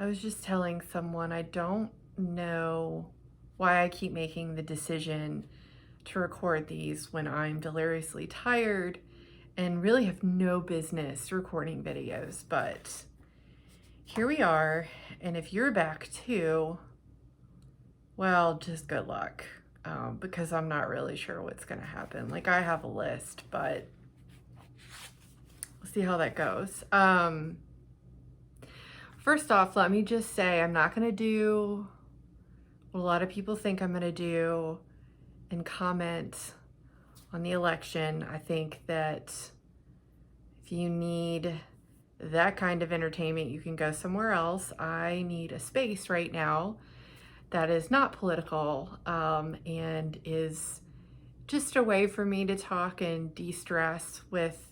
I was just telling someone I don't know why I keep making the decision to record these when I'm deliriously tired and really have no business recording videos, but here we are. And if you're back too, well, just good luck, because I'm not really sure what's going to happen. Like, I have a list, but we'll see how that goes. First off, let me just say I'm not going to do what a lot of people think I'm going to do and comment on the election. I think that if you need that kind of entertainment, you can go somewhere else. I need a space right now that is not political, and is just a way for me to talk and de-stress with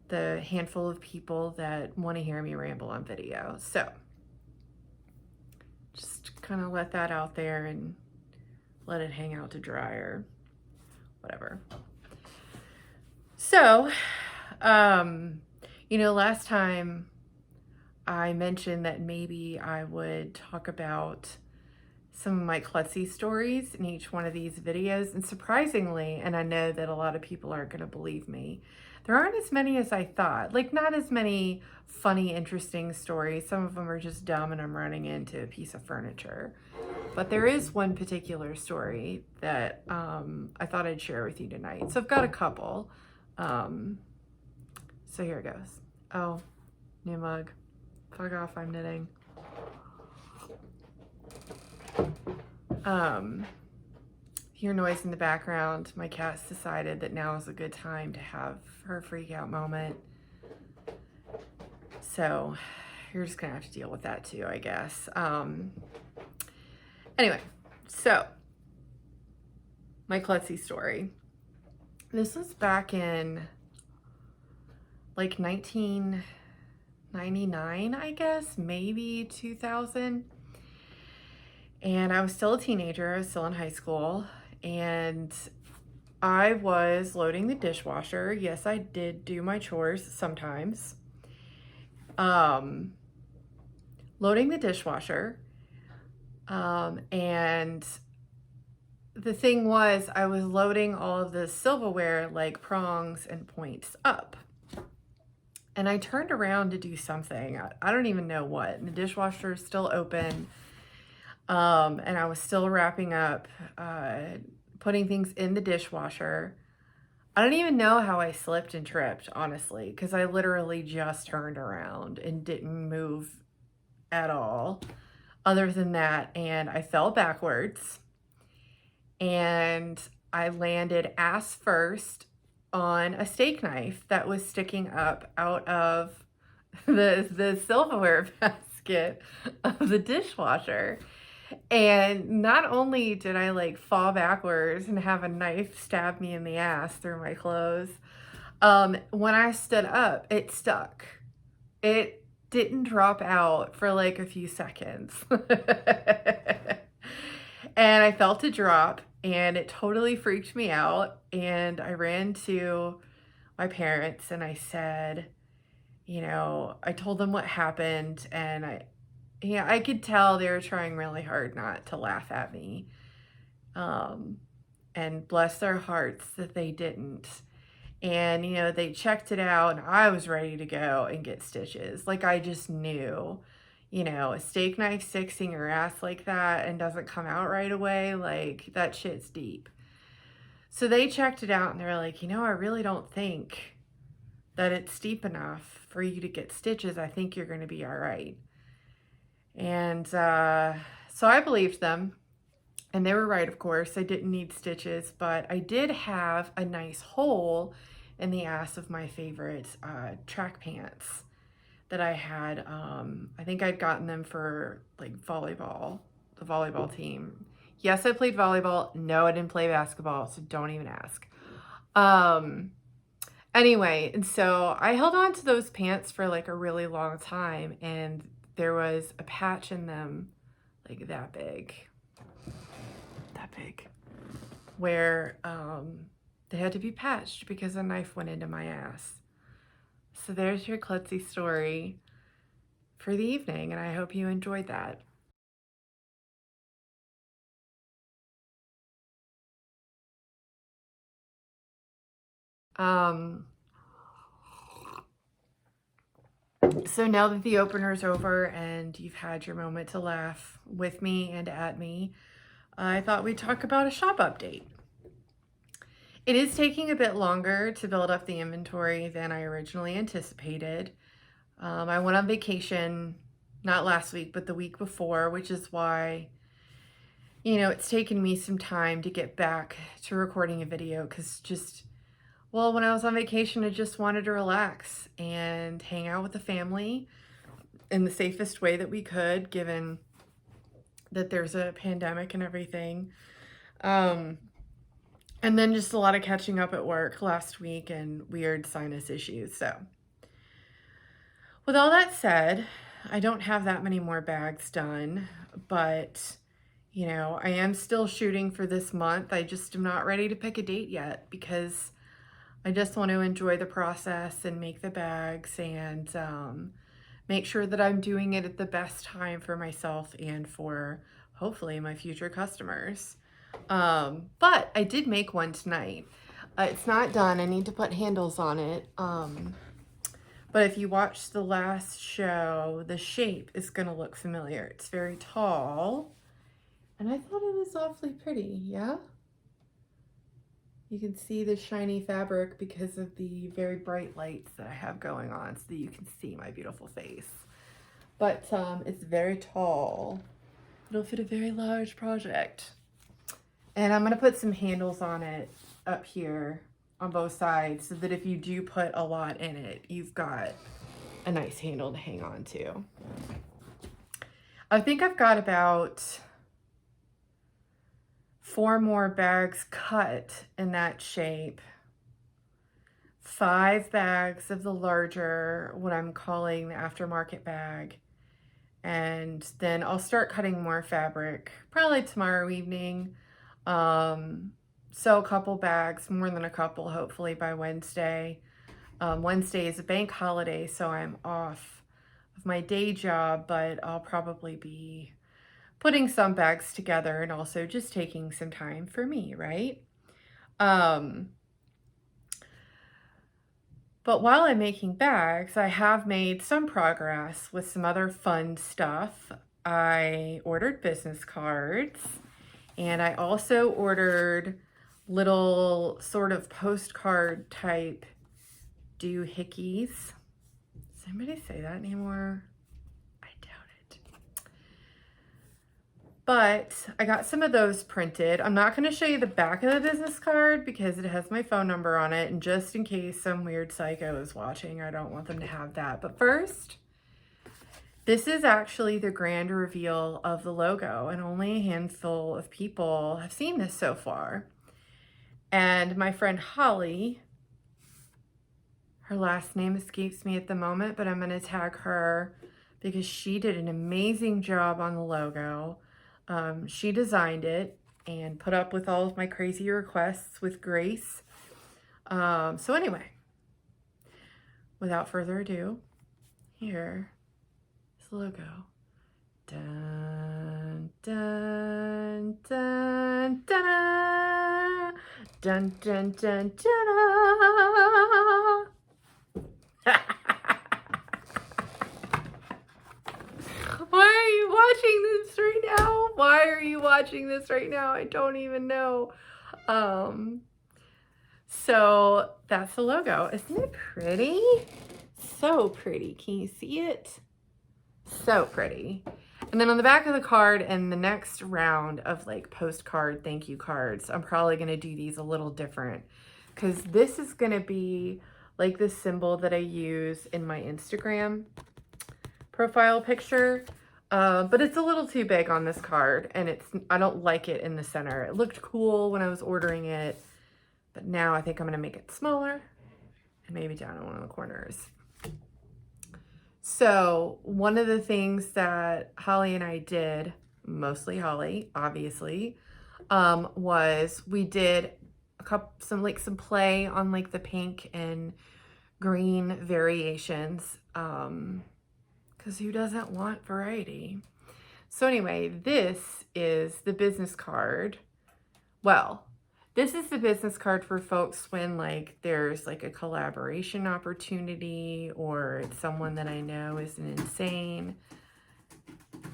the handful of people that want to hear me ramble on video. So just kind of let that out there and let it hang out to dry or whatever. So, last time I mentioned that maybe I would talk about some of my klutzy stories in each one of these videos. And surprisingly, and I know that a lot of people aren't going to believe me, there aren't as many as I thought. Like, not as many funny, interesting stories. Some of them are just dumb and I'm running into a piece of furniture. But there is one particular story that I thought I'd share with you tonight. So I've got a couple. So here it goes. Oh, new mug. Fuck off, I'm knitting. Hear noise in the background. My cat's decided that now is a good time to have her freak out moment. So you're just gonna have to deal with that too, I guess. Anyway, so my klutzy story. This was back in like 1999, I guess, maybe 2000. And I was still a teenager. I was still in high school. And I was loading the dishwasher. Yes, I did do my chores sometimes. Loading the dishwasher. And the thing was, I was loading all of the silverware, like prongs and points, up. And I turned around to do something. I don't even know what. And the dishwasher is still open. And I was still wrapping up, putting things in the dishwasher. I don't even know how I slipped and tripped, honestly, because I literally just turned around and didn't move at all other than that. And I fell backwards and I landed ass first on a steak knife that was sticking up out of the silverware basket of the dishwasher. And not only did I like fall backwards and have a knife stab me in the ass through my clothes, when I stood up, it stuck. It didn't drop out for like a few seconds. And I felt it drop and it totally freaked me out. And I ran to my parents and I said, I told them what happened, and I could tell they were trying really hard not to laugh at me. And bless their hearts that they didn't. And, they checked it out and I was ready to go and get stitches. Like, I just knew, a steak knife sticks in your ass like that and doesn't come out right away. Like, that shit's deep. So they checked it out and they're like, I really don't think that it's deep enough for you to get stitches. I think you're going to be all right. And so I believed them, and they were right, of course. I didn't need stitches, but I did have a nice hole in the ass of my favorite track pants that I had. I think I'd gotten them for like volleyball, the volleyball team. Yes, I played volleyball. No, I didn't play basketball, so don't even ask. Anyway, and so I held on to those pants for like a really long time, and there was a patch in them like that big, where they had to be patched because a knife went into my ass. So there's your klutzy story. for the evening, and I hope you enjoyed that. So now that the opener's over and you've had your moment to laugh with me and at me, I thought we'd talk about a shop update. It is taking a bit longer to build up the inventory than I originally anticipated. I went on vacation, not last week, but the week before, which is why, it's taken me some time to get back to recording a video because when I was on vacation, I just wanted to relax and hang out with the family in the safest way that we could, given that there's a pandemic and everything. And then just a lot of catching up at work last week and weird sinus issues. So with all that said, I don't have that many more bags done, but I am still shooting for this month. I just am not ready to pick a date yet because I just want to enjoy the process and make the bags and make sure that I'm doing it at the best time for myself and for hopefully my future customers. But I did make one tonight. It's not done. I need to put handles on it. But if you watched the last show, the shape is going to look familiar. It's very tall. And I thought it was awfully pretty, yeah? You can see the shiny fabric because of the very bright lights that I have going on so that you can see my beautiful face. But it's very tall. It'll fit a very large project. And I'm going to put some handles on it up here on both sides so that if you do put a lot in it, you've got a nice handle to hang on to. I think I've got about 4 more bags cut in that shape. 5 bags of the larger, what I'm calling the aftermarket bag. And then I'll start cutting more fabric probably tomorrow evening. So a couple bags, more than a couple, hopefully by Wednesday. Wednesday is a bank holiday, so I'm off of my day job, but I'll probably be putting some bags together and also just taking some time for me, right? But while I'm making bags, I have made some progress with some other fun stuff. I ordered business cards, and I also ordered little sort of postcard type doohickeys. Does anybody say that anymore? I doubt it. But I got some of those printed. I'm not going to show you the back of the business card because it has my phone number on it. And just in case some weird psycho is watching, I don't want them to have that. But first, this is actually the grand reveal of the logo. And only a handful of people have seen this so far. And my friend Holly, her last name escapes me at the moment, but I'm going to tag her because she did an amazing job on the logo. She designed it and put up with all of my crazy requests with grace. So anyway, without further ado, here is the logo. Dun, dun, dun, dun, dun, dun, dun, dun. Why are you watching this right now? Why are you watching this right now? I don't even know. So that's the logo. Isn't it pretty? So pretty. Can you see it? So pretty. And then on the back of the card and the next round of like postcard thank you cards, I'm probably going to do these a little different because this is going to be like the symbol that I use in my Instagram profile picture. But it's a little too big on this card and I don't like it in the center. It looked cool when I was ordering it, but now I think I'm going to make it smaller and maybe down in one of the corners. So one of the things that Holly and I did, mostly Holly, obviously, was we did some play on like the pink and green variations, because because who doesn't want variety? So anyway, this is the business card. Well, this is the business card for folks when like there's like a collaboration opportunity, or it's someone that I know is an insane,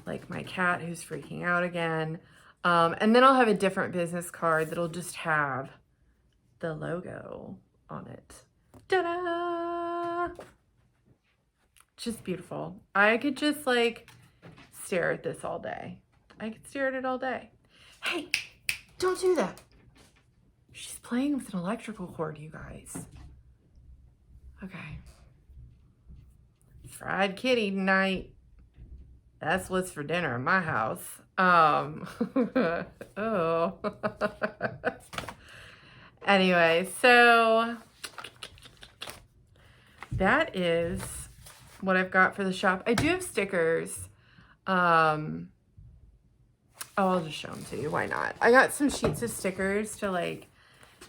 like my cat who's freaking out again. And then I'll have a different business card that'll just have the logo on it. Ta-da! Just beautiful. I could just like stare at this all day. I could stare at it all day. Hey, don't do that. She's playing with an electrical cord, you guys. Okay. Fried kitty tonight. That's what's for dinner in my house. Oh. Anyway, so that is what I've got for the shop. I do have stickers. Oh, I'll just show them to you. Why not? I got some sheets of stickers to like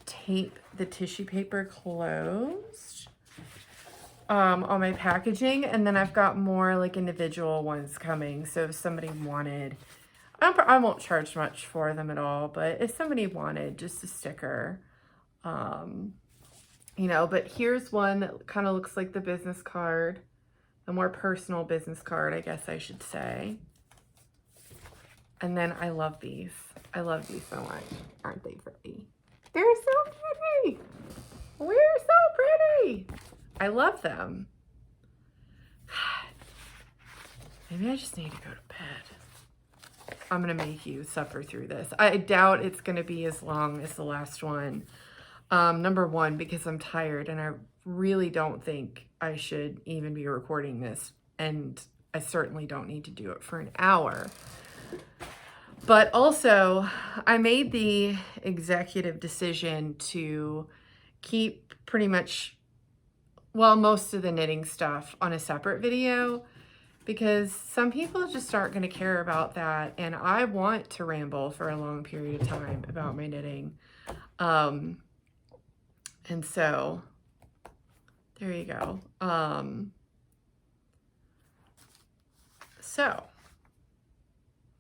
tape the tissue paper closed on my packaging, and then I've got more like individual ones coming. So if somebody wanted, I won't charge much for them at all, but if somebody wanted just a sticker, you know, but here's one that kind of looks like the business card, a more personal business card, I guess I should say. And then I love these. I love these so much. Aren't they pretty? They're so pretty. We're so pretty. I love them. Maybe I just need to go to bed. I'm going to make you suffer through this. I doubt it's going to be as long as the last one. Number one, because I'm tired and I really don't think I should even be recording this. And I certainly don't need to do it for an hour. But also, I made the executive decision to keep pretty much, well, most of the knitting stuff on a separate video, because some people just aren't going to care about that. And I want to ramble for a long period of time about my knitting. And so there you go. So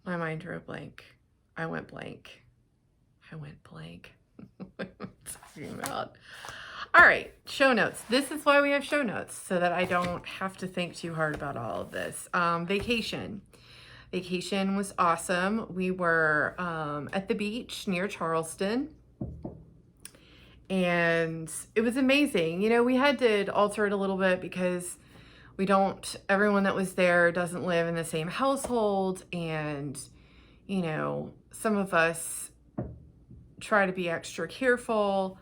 my mind drew a blank. I went blank. What am I talking about? All right, show notes. This is why we have show notes, so that I don't have to think too hard about all of this. Vacation. Vacation was awesome. We were at the beach near Charleston, and it was amazing. You know, we had to alter it a little bit because everyone that was there doesn't live in the same household, and, you know, some of us try to be extra careful.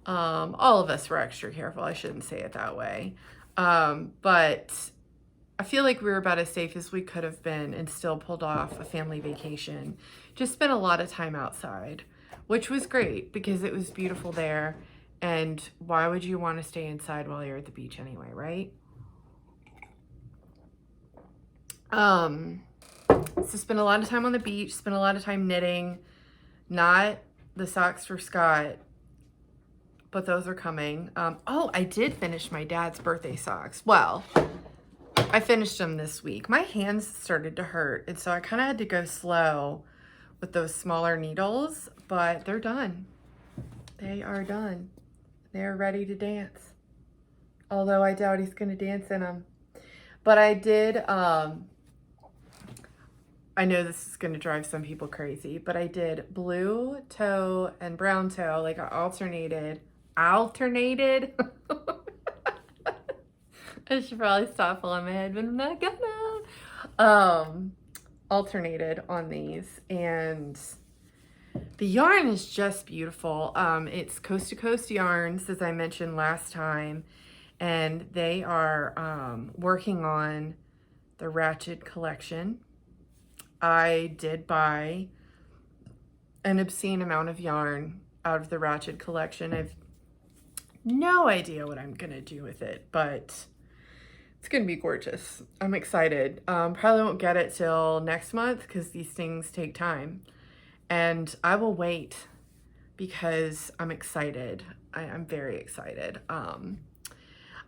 All of us were extra careful. I shouldn't say it that way. But I feel like we were about as safe as we could have been and still pulled off a family vacation. Just spent a lot of time outside, which was great because it was beautiful there. And why would you want to stay inside while you're at the beach anyway, right? So spent a lot of time on the beach, spent a lot of time knitting, not the socks for Scott, but those are coming. Oh, I did finish my dad's birthday socks. Well, I finished them this week. My hands started to hurt, and so I kind of had to go slow with those smaller needles, but they're done. They are done. They're ready to dance. Although I doubt he's going to dance in them. But I did, I know this is going to drive some people crazy, but I did blue toe and brown toe, like I alternated. I should probably stop while I'm ahead, but I'm not gonna. Alternated on these, and the yarn is just beautiful. It's Coast to Coast Yarns, as I mentioned last time, and they are working on the Ratchet collection. I did buy an obscene amount of yarn out of the Ratchet collection. I've no idea what I'm gonna do with it, but it's gonna be gorgeous. I'm excited. Probably won't get it till next month because these things take time, and I will wait because I'm excited. I'm very excited.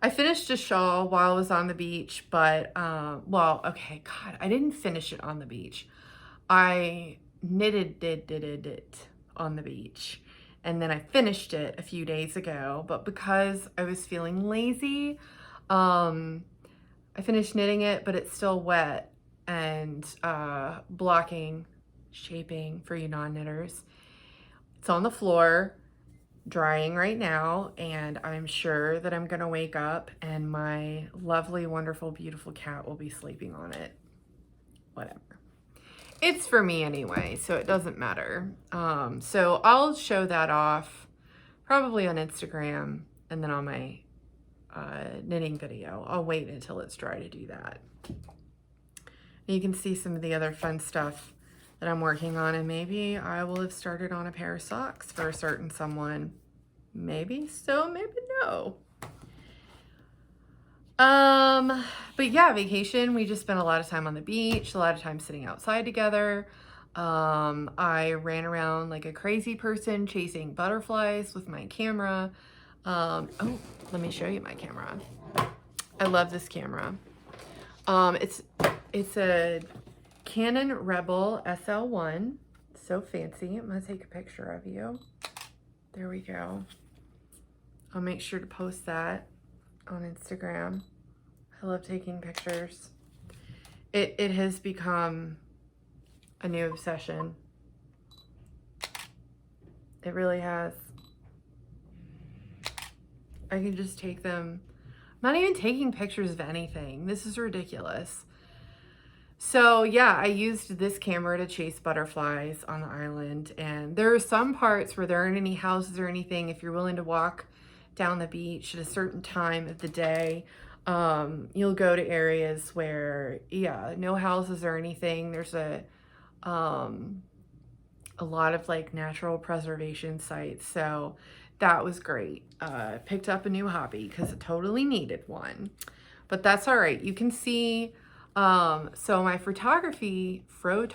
I finished a shawl while I was on the beach, but, well, okay, God, I didn't finish it on the beach. I knitted it on the beach, and then I finished it a few days ago, but because I was feeling lazy, I finished knitting it, but it's still wet and blocking, shaping for you non-knitters. It's on the floor, drying right now, and I'm sure that I'm gonna wake up and my lovely, wonderful, beautiful cat will be sleeping on it. Whatever. It's for me anyway, so it doesn't matter. So I'll show that off probably on Instagram and then on my knitting video. I'll wait until it's dry to do that. You can see some of the other fun stuff that I'm working on, and maybe I will have started on a pair of socks for a certain someone. Maybe so, maybe no. But yeah, vacation, we just spent a lot of time on the beach, a lot of time sitting outside together. I ran around like a crazy person chasing butterflies with my camera. Oh, let me show you my camera. I love this camera. It's a Canon Rebel SL1. So fancy. I'm gonna take a picture of you. There we go. I'll make sure to post that on Instagram. I love taking pictures. It has become a new obsession. It really has. I can just take them. I'm not even taking pictures of anything. This is ridiculous. So yeah, I used this camera to chase butterflies on the island, and there are some parts where there aren't any houses or anything. If you're willing to walk down the beach at a certain time of the day, you'll go to areas where, yeah, no houses or anything. There's a lot of like natural preservation sites. So that was great. Picked up a new hobby because it totally needed one, but that's all right. You can see, so my photography, you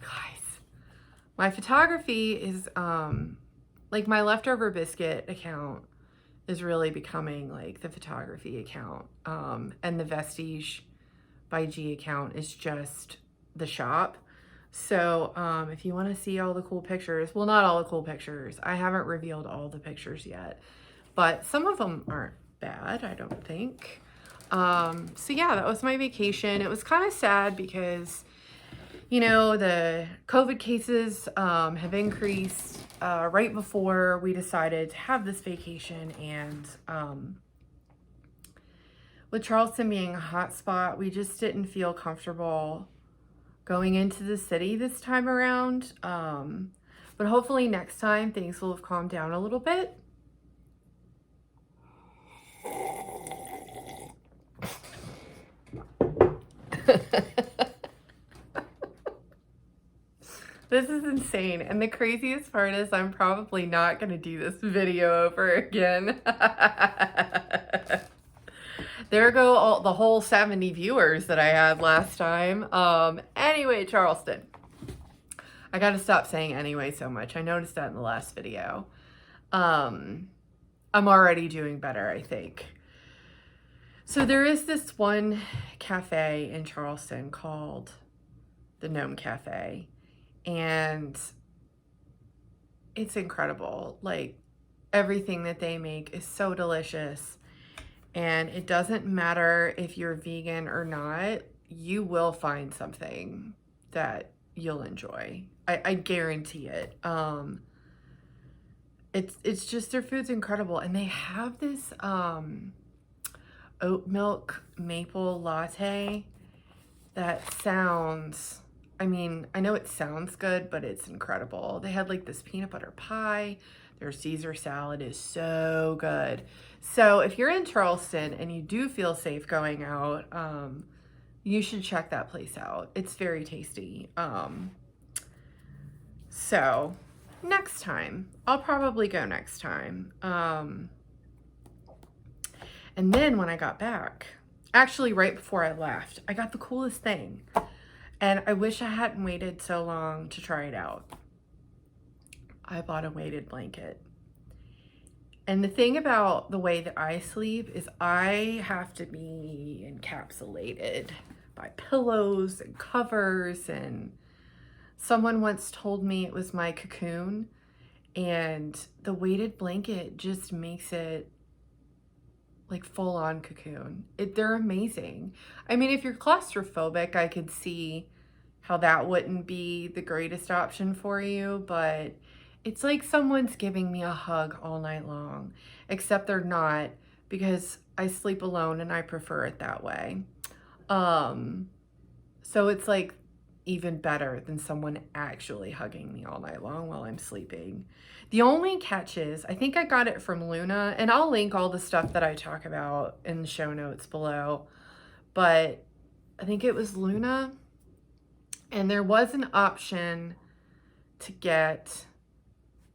guys, my photography is, like my leftover Biskit account is really becoming like the photography account. And the Vestige by G account is just the shop. So if you want to see all the cool pictures, well, not all the cool pictures. I haven't revealed all the pictures yet, but some of them aren't bad, I don't think. So yeah, that was my vacation. It was kind of sad because, you know, the COVID cases have increased right before we decided to have this vacation, and with Charleston being a hot spot, we just didn't feel comfortable going into the city this time around. But hopefully next time things will have calmed down a little bit. This is insane. And the craziest part is I'm probably not going to do this video over again. There go the whole 70 viewers that I had last time. Anyway, Charleston. I got to stop saying anyway so much. I noticed that in the last video. I'm already doing better, I think. So there is this one cafe in Charleston called the Gnome Cafe, and it's incredible. Like, everything that they make is so delicious, and it doesn't matter if you're vegan or not, you will find something that you'll enjoy. I guarantee it. It's just, their food's incredible, and they have this oat milk maple latte that sounds, I mean, I know it sounds good, but it's incredible. They had like this peanut butter pie. Their Caesar salad is so good. So if you're in Charleston and you do feel safe going out, you should check that place out. It's very tasty. So next time, I'll probably go next time. And then when I got back, actually right before I left, I got the coolest thing. And I wish I hadn't waited so long to try it out. I bought a weighted blanket. And the thing about the way that I sleep is I have to be encapsulated by pillows and covers. And someone once told me it was my cocoon, and the weighted blanket just makes it like full on cocoon. They're amazing. I mean, if you're claustrophobic, I could see how that wouldn't be the greatest option for you, but it's like someone's giving me a hug all night long, except they're not, because I sleep alone and I prefer it that way. So it's like even better than someone actually hugging me all night long while I'm sleeping. The only catch is, I think I got it from Luna, and I'll link all the stuff that I talk about in the show notes below, but I think it was Luna, and there was an option to get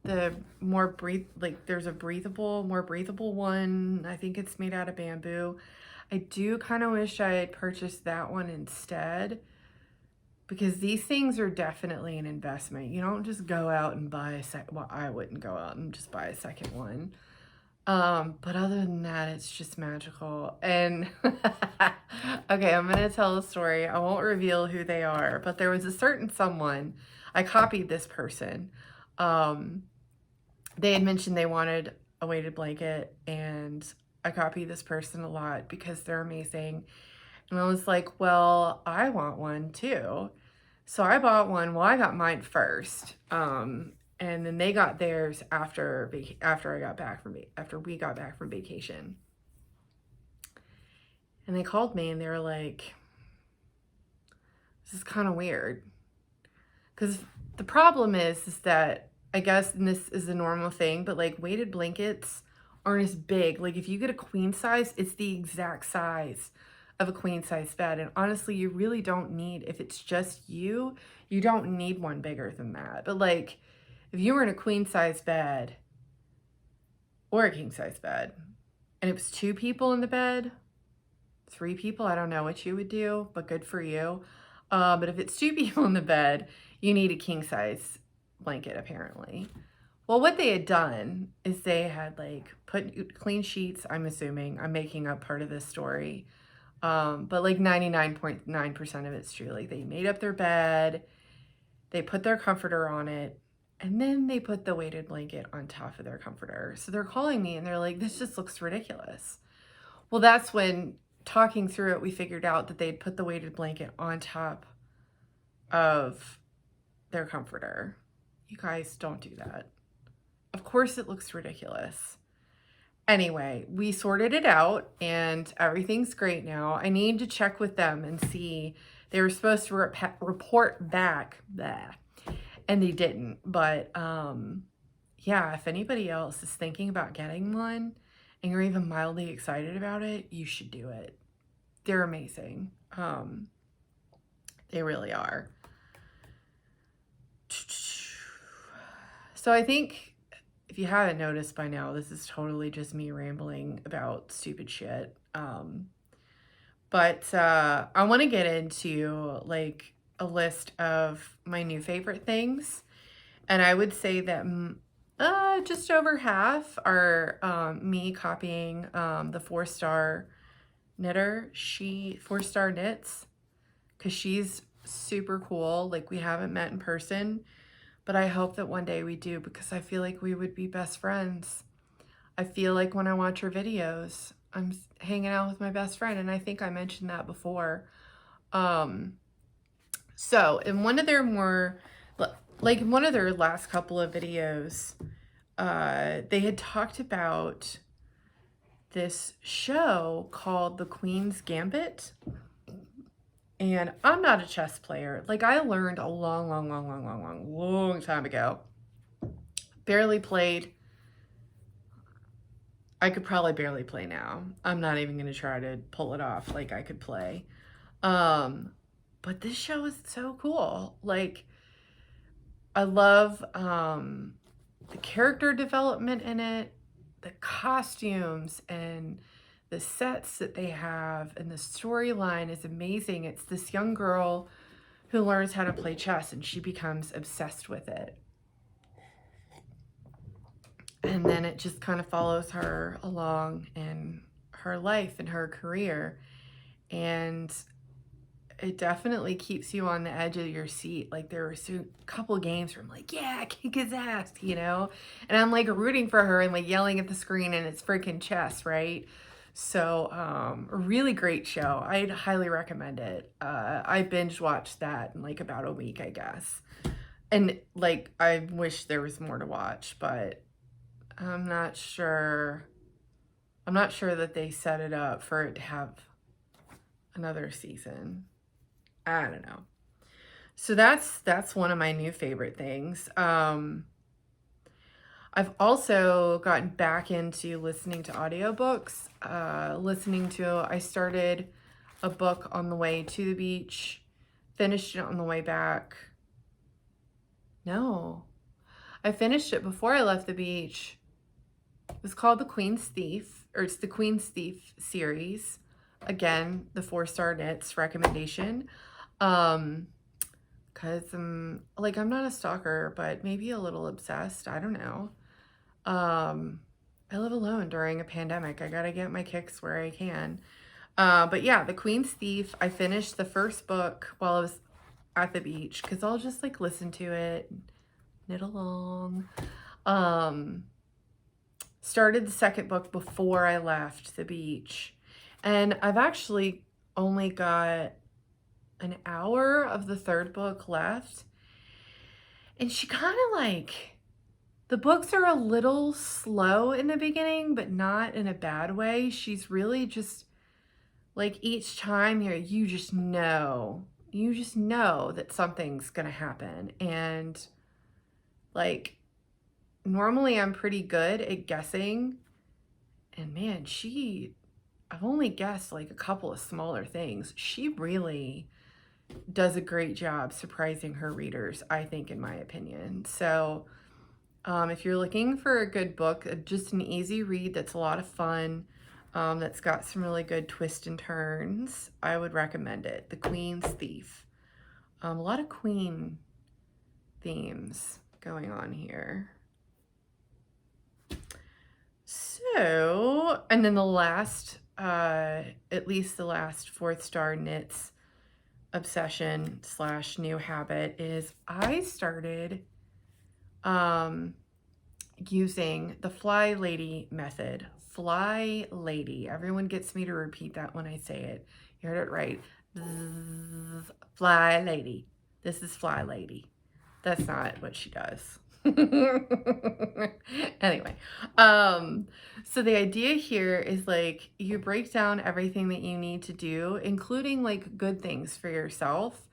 the more there's a more breathable one. I think it's made out of bamboo. I do kind of wish I had purchased that one instead, because these things are definitely an investment. You don't just go out and buy well, I wouldn't go out and just buy a second one. But other than that, it's just magical. And okay, I'm gonna tell a story. I won't reveal who they are, but there was a certain someone, I copied this person. They had mentioned they wanted a weighted blanket, and I copied this person a lot because they're amazing. And I was like, well, I want one too. So I bought one. Well, I got mine first. And then they got theirs after we got back from vacation. And they called me and they were like, this is kind of weird. Because the problem is that, I guess, and this is a normal thing, but like weighted blankets aren't as big. Like if you get a queen size, it's the exact size of a queen size bed. And honestly, you really don't need, if it's just you don't need one bigger than that. But like if you were in a queen size bed or a king size bed, and it was 2 people in the bed, 3 people, I don't know what you would do, but good for you. But if it's 2 people in the bed, you need a king size blanket apparently. Well, what they had done is they had like put clean sheets, I'm assuming, I'm making up part of this story. But like 99.9% of it's true. Like they made up their bed, they put their comforter on it, and then they put the weighted blanket on top of their comforter. So they're calling me and they're like, this just looks ridiculous. Well, that's when, talking through it, we figured out that they'd put the weighted blanket on top of their comforter. You guys, don't do that. Of course it looks ridiculous. Anyway, we sorted it out and everything's great now. I need to check with them and see. They were supposed to report back, and they didn't. But yeah, if anybody else is thinking about getting one and you're even mildly excited about it, you should do it. They're amazing. They really are. So I think, if you haven't noticed by now, this is totally just me rambling about stupid shit. But I want to get into like a list of my new favorite things. And I would say that just over half are me copying the 4-star knitter. 4-star knits, because she's super cool. Like we haven't met in person, but I hope that one day we do, because I feel like we would be best friends. I feel like when I watch her videos, I'm hanging out with my best friend, and I think I mentioned that before. So in one of their one of their last couple of videos, they had talked about this show called the Queens Gambit. And I'm not a chess player. Like I learned a long time ago. Barely played. I could probably barely play now. I'm not even going to try to pull it off like I could play. But this show is so cool. Like I love the character development in it, the costumes and the sets that they have, and the storyline is amazing. It's this young girl who learns how to play chess and she becomes obsessed with it. And then it just kind of follows her along in her life and her career. And it definitely keeps you on the edge of your seat. Like there were a couple games where I'm like, yeah, kick his ass, you know? And I'm like rooting for her and like yelling at the screen, and it's freaking chess, right? So a really great show. I'd highly recommend it. I binge watched that in like about a week, I guess. And like I wish there was more to watch, but I'm not sure. I'm not sure that they set it up for it to have another season. I don't know. So that's one of my new favorite things. I've also gotten back into listening to audiobooks. I started a book on the way to the beach, finished it on the way back. No, I finished it before I left the beach. It was called The Queen's Thief, or it's the Queen's Thief series. Again, the 4-star knits recommendation. Cause I'm not a stalker, but maybe a little obsessed. I don't know. I live alone during a pandemic. I gotta get my kicks where I can. But yeah, The Queen's Thief. I finished the first book while I was at the beach because I'll just like listen to it, knit along. Started the second book before I left the beach, and I've actually only got an hour of the third book left. And she kind of like, the books are a little slow in the beginning, but not in a bad way. She's really just like, each time you just know that something's gonna happen. And like, normally I'm pretty good at guessing, and man, I've only guessed like a couple of smaller things. She really does a great job surprising her readers, I think, in my opinion. So if you're looking for a good book, just an easy read that's a lot of fun, that's got some really good twists and turns, I would recommend it. The Queen's Thief. A lot of queen themes going on here. So, and then the last, at least the last 4-star knits obsession / new habit is I started using the Fly Lady method. Fly Lady. Everyone gets me to repeat that when I say it. You heard it right. Fly Lady. This is Fly Lady. That's not what she does. Anyway, so the idea here is like you break down everything that you need to do, including like good things for yourself,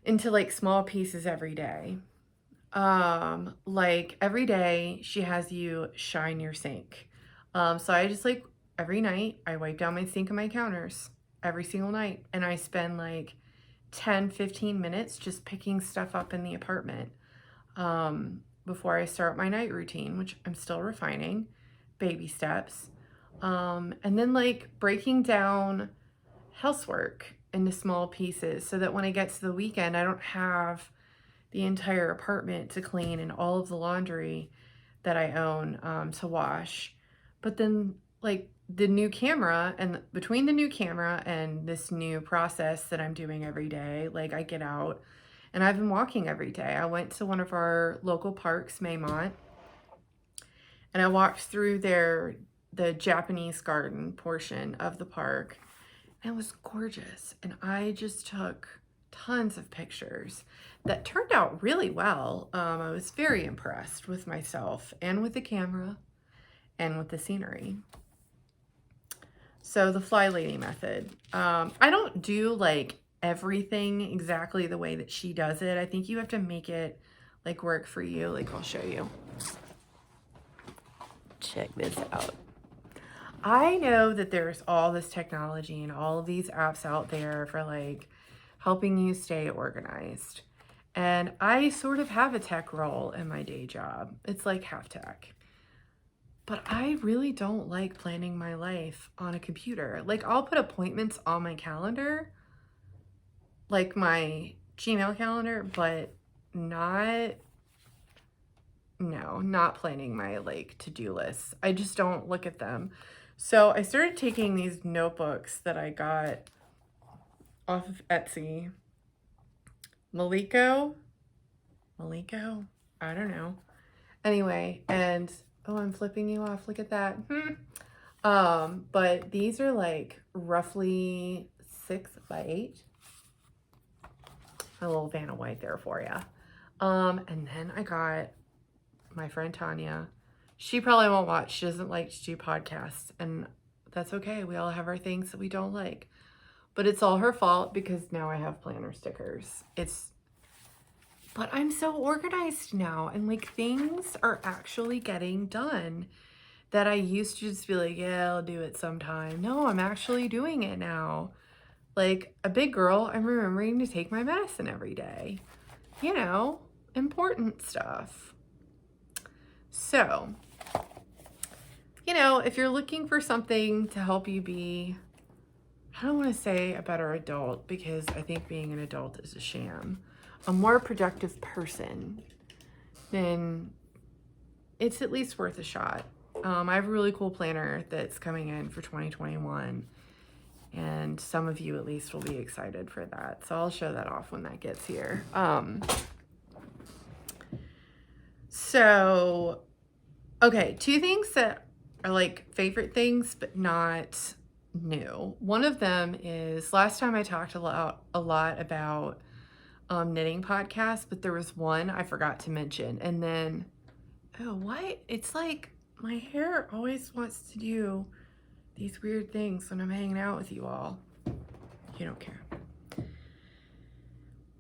into like small pieces every day. Like every day she has you shine your sink. So I just like every night I wipe down my sink and my counters every single night, and I spend like 10-15 minutes just picking stuff up in the apartment before I start my night routine, which I'm still refining, baby steps. And then like breaking down housework into small pieces so that when I get to the weekend, I don't have the entire apartment to clean and all of the laundry that I own to wash. But then like the new camera, and between the new camera and this new process that I'm doing every day, like I get out and I've been walking every day. I went to one of our local parks, Maymont, and I walked through the Japanese garden portion of the park, and it was gorgeous. And I just took tons of pictures that turned out really well. I was very impressed with myself and with the camera and with the scenery. So the Fly Lady method. I don't do like everything exactly the way that she does it. I think you have to make it like work for you. Like I'll show you. Check this out. I know that there's all this technology and all of these apps out there for like helping you stay organized. And I sort of have a tech role in my day job. It's like half tech. But I really don't like planning my life on a computer. Like I'll put appointments on my calendar, like my Gmail calendar, but not no, not planning my like to-do lists. I just don't look at them. So I started taking these notebooks that I got off of Etsy. Maliko? I don't know. Anyway, and oh, I'm flipping you off. Look at that. But these are like roughly 6x8. A little Vanna White there for you. And then I got my friend Tanya. She probably won't watch. She doesn't like to do podcasts, and that's okay. We all have our things that we don't like. But it's all her fault because now I have planner stickers. But I'm so organized now, and like things are actually getting done that I used to just be like, yeah, I'll do it sometime. No, I'm actually doing it now. Like a big girl, I'm remembering to take my medicine every day. You know, important stuff. So, you know, if you're looking for something to help you be, I don't want to say a better adult because I think being an adult is a sham, a more productive person, then it's at least worth a shot. I have a really cool planner that's coming in for 2021, and some of you at least will be excited for that. So I'll show that off when that gets here. So, okay, two things that are like favorite things, but not new. One of them is last time I talked a lot about knitting podcasts, but there was one I forgot to mention. And then, oh, what? It's like my hair always wants to do these weird things when I'm hanging out with you all. You don't care.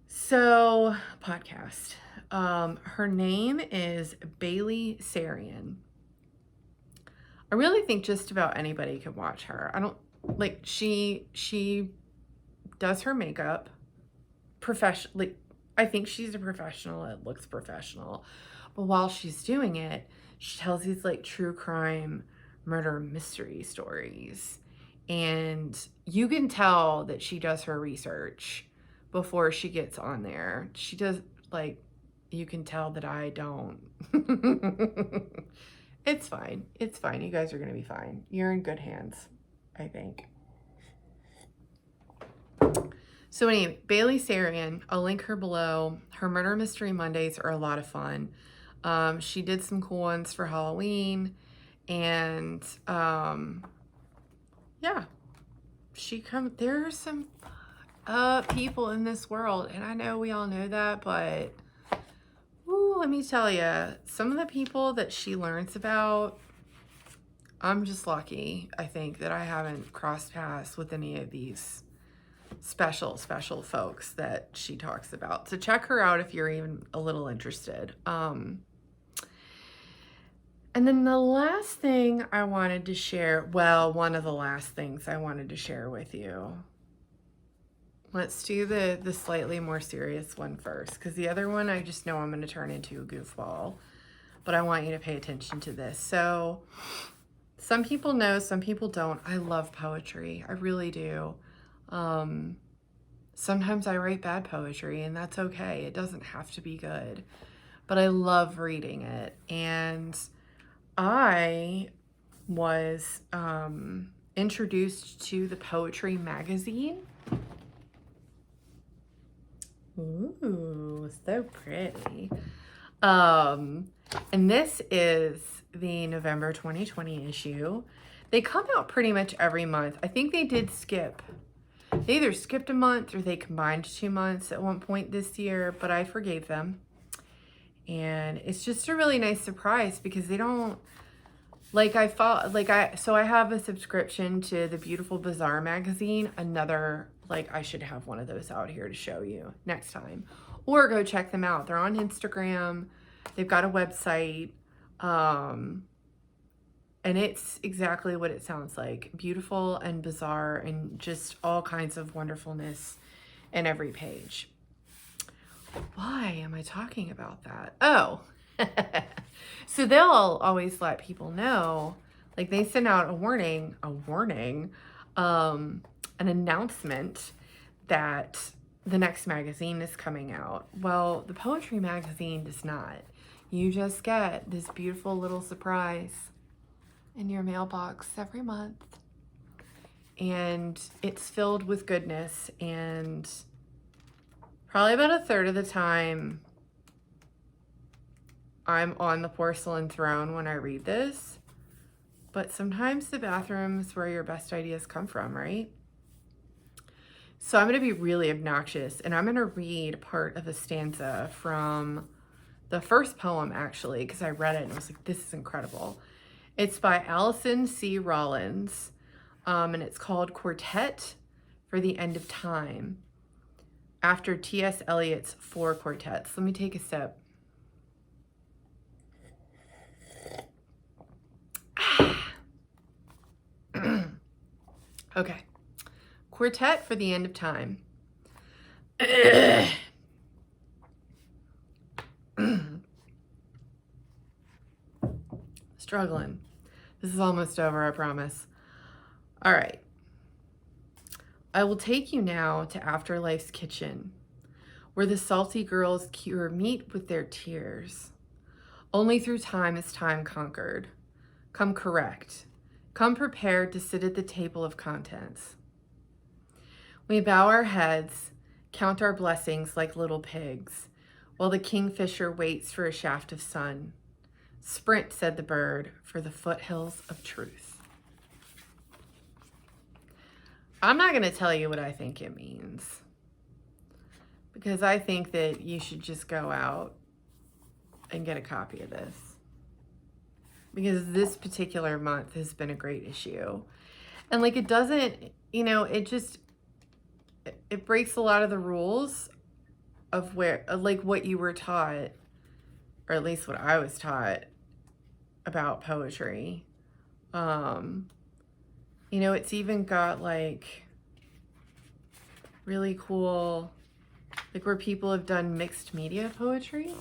So, podcast. Her name is Bailey Saryan. I really think just about anybody can watch her. I don't like she does her makeup professionally. I think she's a professional. It looks professional. But while she's doing it, she tells these like true crime murder mystery stories. And you can tell that she does her research before she gets on there. She does, like, you can tell that I don't. It's fine. It's fine. You guys are going to be fine. You're in good hands, I think. So anyway, Bailey Saryan, I'll link her below. Her Murder Mystery Mondays are a lot of fun. She did some cool ones for Halloween, and yeah, there are some people in this world, and I know we all know that, but ooh, let me tell you, some of the people that she learns about, I'm just lucky, I think, that I haven't crossed paths with any of these special folks that she talks about. So check her out if you're even a little interested. And then the last thing I wanted to share, well, one of the last things I wanted to share with you. Let's do the slightly more serious one first, because the other one I just know I'm going to turn into a goofball, but I want you to pay attention to this. So some people know, some people don't. I love poetry. I really do. Sometimes I write bad poetry, and that's okay. It doesn't have to be good, but I love reading it. And I was introduced to the poetry magazine. Ooh, so pretty. And this is the November 2020 issue. They come out pretty much every month. I think they did skip. They either skipped a month or they combined 2 months at one point this year, but I forgave them. And it's just a really nice surprise because they don't, like I have a subscription to the Beautiful Bazaar magazine. Another, like, I should have one of those out here to show you next time. Or go check them out. They're on Instagram. They've got a website. And it's exactly what it sounds like. Beautiful and bizarre and just all kinds of wonderfulness in every page. Why am I talking about that? Oh, so they'll always let people know, like they send out an announcement that the next magazine is coming out. Well, the poetry magazine does not. you just get this beautiful little surprise in your mailbox every month. And it's filled with goodness, and probably about a third of the time I'm on the porcelain throne when I read this. But sometimes the bathroom's where your best ideas come from, right? So I'm going to be really obnoxious, and I'm going to read part of a stanza from the first poem, actually, because I read it and I was like, this is incredible. It's by Allison C. Rollins, and it's called Quartet for the End of Time, after T.S. Eliot's 4 quartets. Let me take a sip. Okay. Quartet for the End of Time. Struggling. This is almost over, I promise. All right. I will take you now to Afterlife's kitchen, where the salty girls cure meat with their tears. Only through time is time conquered. Come correct. Come prepared to sit at the table of contents. We bow our heads, count our blessings like little pigs, while the kingfisher waits for a shaft of sun. Sprint, said the bird, for the foothills of truth. I'm not going to tell you what I think it means, because I think that you should just go out and get a copy of this, because this particular month has been a great issue. And like, it doesn't, you know, it breaks a lot of the rules of where, like, what you were taught, or at least what I was taught about poetry. You know, it's even got like really cool, like, where people have done mixed media poetry,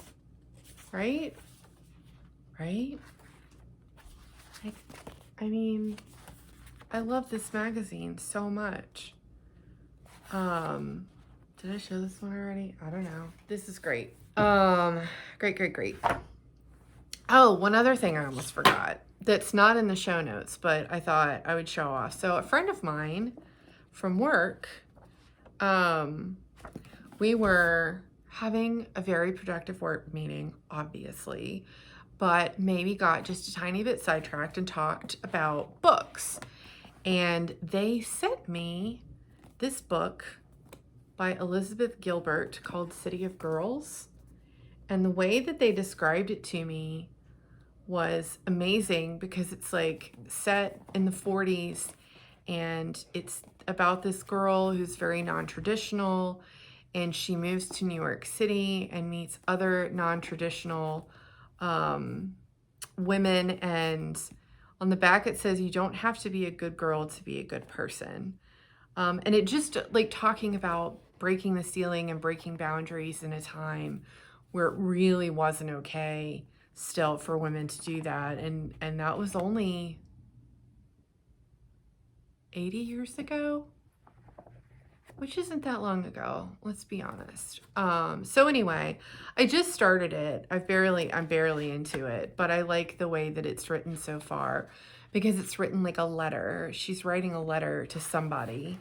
right? Right? Like, I mean, I love this magazine so much. Did I show this one already? I don't know. This is great. Great. Oh, one other thing I almost forgot that's not in the show notes, but I thought I would show off. So a friend of mine from work, we were having a very productive work meeting, obviously, but maybe got just a tiny bit sidetracked and talked about books. And they sent me this book by Elizabeth Gilbert called City of Girls. And the way that they described it to me was amazing, because it's like set in the 40s, and it's about this girl who's very non-traditional, and she moves to New York City and meets other non-traditional women. And on the back it says, you don't have to be a good girl to be a good person. And it just, like, talking about breaking the ceiling and breaking boundaries in a time where it really wasn't okay still for women to do that. And that was only 80 years ago, which isn't that long ago, let's be honest. So anyway, I just started it. I'm barely into it, but I like the way that it's written so far, because it's written like a letter. She's writing a letter to somebody,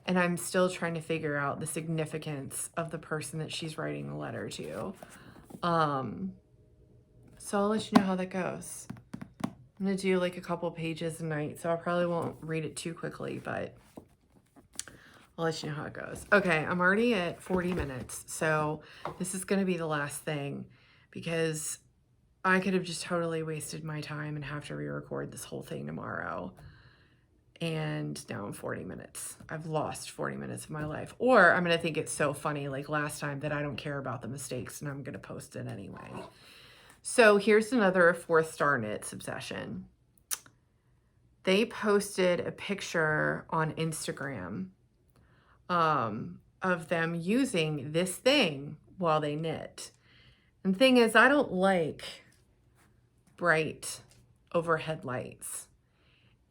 and I'm still trying to figure out the significance of the person that she's writing the letter to. So I'll let you know how that goes. I'm gonna do like a couple pages a night, so I probably won't read it too quickly, but I'll let you know how it goes. Okay, I'm already at 40 minutes, so this is gonna be the last thing, because I could have just totally wasted my time and have to re-record this whole thing tomorrow. And now I'm 40 minutes. I've lost 40 minutes of my life. Or I'm gonna think it's so funny like last time that I don't care about the mistakes and I'm gonna post it anyway. So here's another 4th Star Knits obsession. They posted a picture on Instagram of them using this thing while they knit. And the thing is, I don't like bright overhead lights.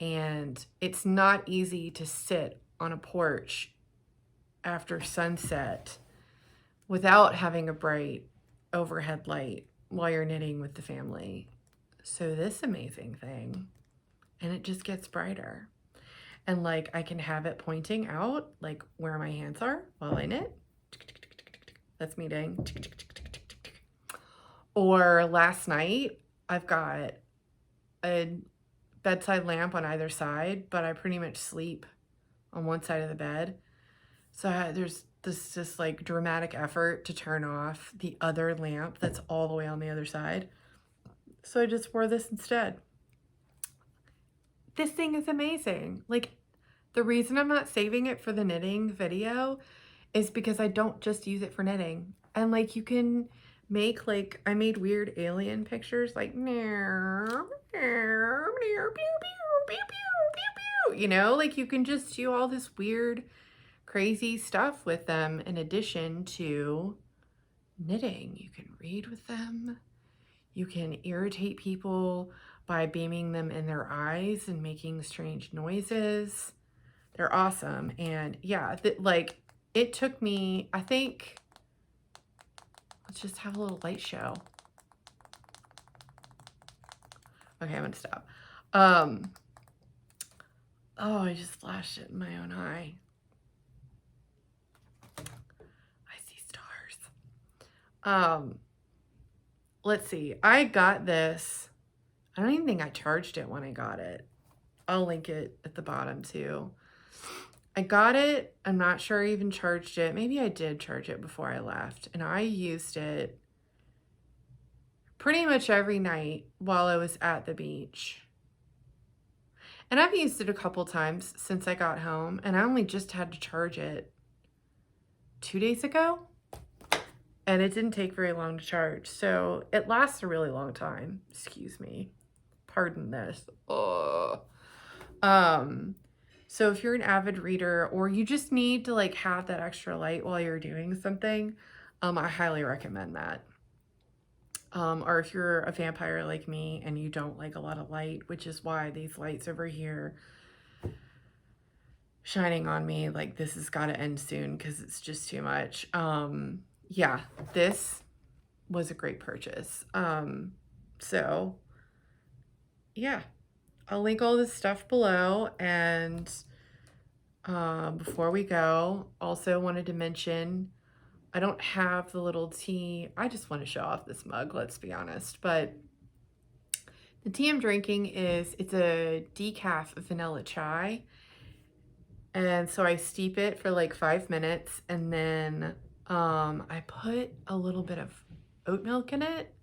And it's not easy to sit on a porch after sunset without having a bright overhead light while you're knitting with the family. So this amazing thing, and it just gets brighter. And like I can have it pointing out like where my hands are while I knit. That's me doing. Or last night, I've got a bedside lamp on either side, but I pretty much sleep on one side of the bed. So there's this like dramatic effort to turn off the other lamp that's all the way on the other side. So I just wore this instead. This thing is amazing. Like, the reason I'm not saving it for the knitting video is because I don't just use it for knitting. And like you can make like, I made weird alien pictures like, you know, like you can just do all this weird, crazy stuff with them in addition to knitting. You can read with them. You can irritate people by beaming them in their eyes and making strange noises. They're awesome. And yeah, like it took me, I think, let's just have a little light show. Okay, I'm gonna stop. Oh, I just flashed it in my own eye. I see stars. Let's see. I got this. I don't even think I charged it when I got it. I'll link it at the bottom too. I got it. I'm not sure I even charged it. Maybe I did charge it before I left. And I used it pretty much every night while I was at the beach. And I've used it a couple times since I got home. And I only just had to charge it 2 days ago. And it didn't take very long to charge. So it lasts a really long time. Excuse me. Pardon this. Oh. So if you're an avid reader or you just need to like have that extra light while you're doing something, I highly recommend that. Or if you're a vampire like me and you don't like a lot of light, which is why these lights over here shining on me, like this has got to end soon because it's just too much. Yeah, this was a great purchase. So yeah, I'll link all this stuff below. And before we go, also wanted to mention, I don't have the little tea. I just want to show off this mug, let's be honest. But the tea I'm drinking it's a decaf vanilla chai. And so I steep it for like 5 minutes and then I put a little bit of oat milk in it.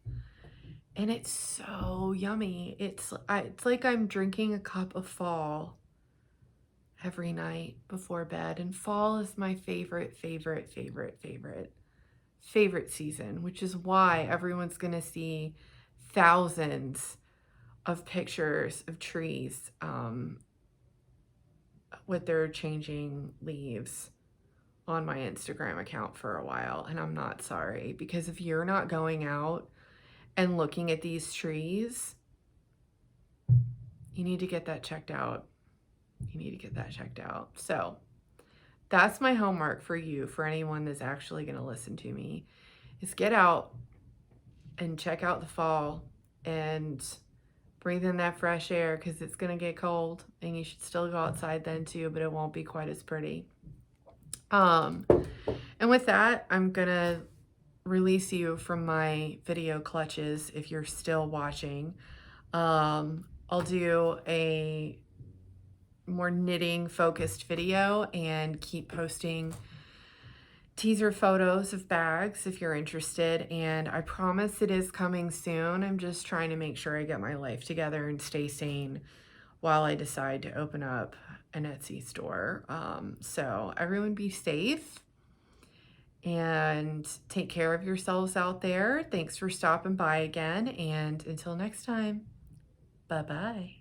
And it's so yummy. It's like I'm drinking a cup of fall every night before bed. And fall is my favorite season, which is why everyone's gonna see thousands of pictures of trees with their changing leaves on my Instagram account for a while. And I'm not sorry, because if you're not going out and looking at these trees, you need to get that checked out. You need to get that checked out. So that's my homework for you, for anyone that's actually going to listen to me, is get out and check out the fall and breathe in that fresh air, because it's going to get cold and you should still go outside then too, but it won't be quite as pretty. And with that, I'm going to release you from my video clutches if you're still watching. I'll do a more knitting focused video and keep posting teaser photos of bags if you're interested, and I promise it is coming soon. I'm just trying to make sure I get my life together and stay sane while I decide to open up an Etsy store. So everyone be safe and take care of yourselves out there. Thanks for stopping by again, and until next time, bye-bye.